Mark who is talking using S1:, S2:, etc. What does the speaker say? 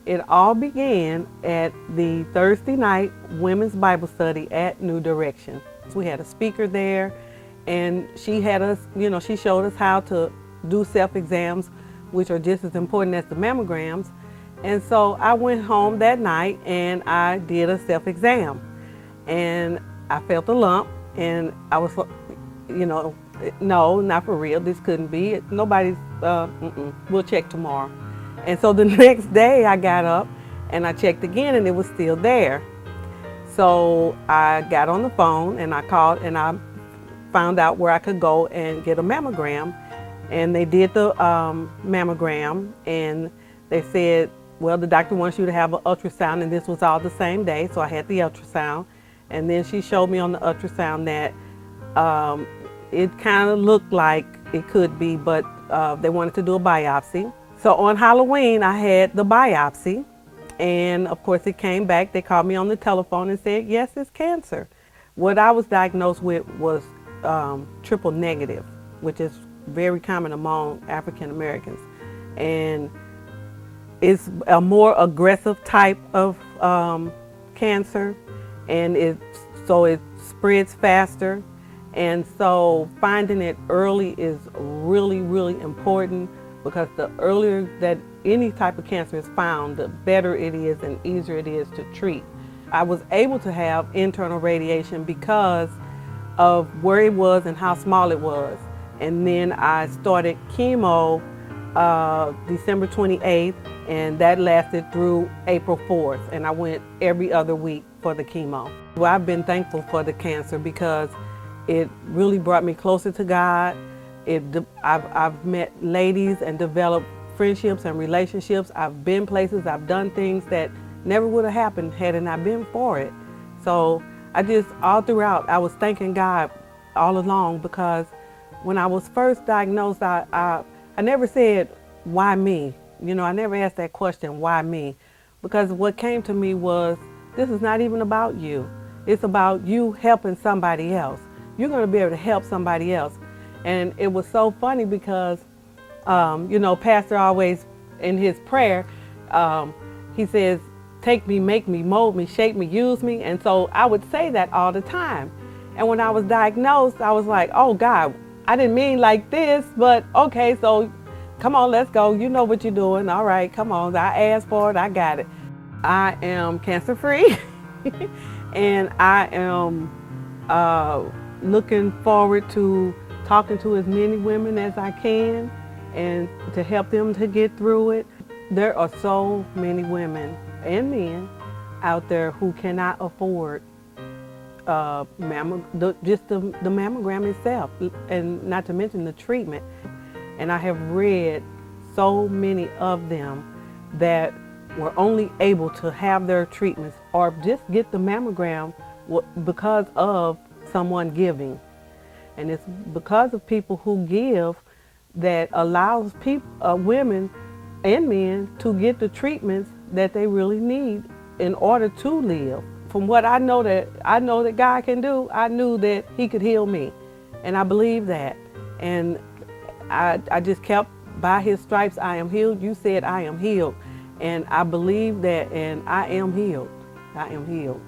S1: It all began at the Thursday night women's Bible study at New Direction. So we had a speaker there, and she had us, she showed us how to do self-exams, which are just as important as the mammograms. And so I went home that night and I did a self-exam, and I felt a lump, and I was, no, not for real. This couldn't be. Nobody's, we'll check tomorrow. And so the next day I got up and I checked again, and it was still there. So I got on the phone and I called and I found out where I could go and get a mammogram. And they did the mammogram, and they said, well, the doctor wants you to have an ultrasound, and this was all the same day. So I had the ultrasound, and then she showed me on the ultrasound that it kind of looked like it could be, but they wanted to do a biopsy. So on Halloween, I had the biopsy, and of course it came back. They called me on the telephone and said, yes, it's cancer. What I was diagnosed with was triple negative, which is very common among African Americans. And it's a more aggressive type of cancer, and it spreads faster. And so finding it early is really, really important, because the earlier that any type of cancer is found, the better it is and easier it is to treat. I was able to have internal radiation because of where it was and how small it was. And then I started chemo December 28th, and that lasted through April 4th. And I went every other week for the chemo. Well, I've been thankful for the cancer because it really brought me closer to God. I've met ladies and developed friendships and relationships. I've been places, I've done things that never would have happened had it not been for it. So all throughout, I was thanking God all along, because when I was first diagnosed, I never said, why me? I never asked that question, why me? Because what came to me was, this is not even about you. It's about you helping somebody else. You're going to be able to help somebody else. And it was so funny because, Pastor always, in his prayer, he says, take me, make me, mold me, shape me, use me. And so I would say that all the time. And when I was diagnosed, I was like, oh God, I didn't mean like this, but okay, so come on, let's go. You know what you're doing. All right, come on. I asked for it, I got it. I am cancer-free, and I am looking forward to talking to as many women as I can and to help them to get through it. There are so many women and men out there who cannot afford just the mammogram itself, and not to mention the treatment. And I have read so many of them that were only able to have their treatments or just get the mammogram because of someone giving. And it's because of people who give that allows women and men to get the treatments that they really need in order to live. From what I know that God can do, I knew that He could heal me, and I believe that. And I just kept, by His stripes I am healed. You said I am healed, and I believe that, and I am healed. I am healed.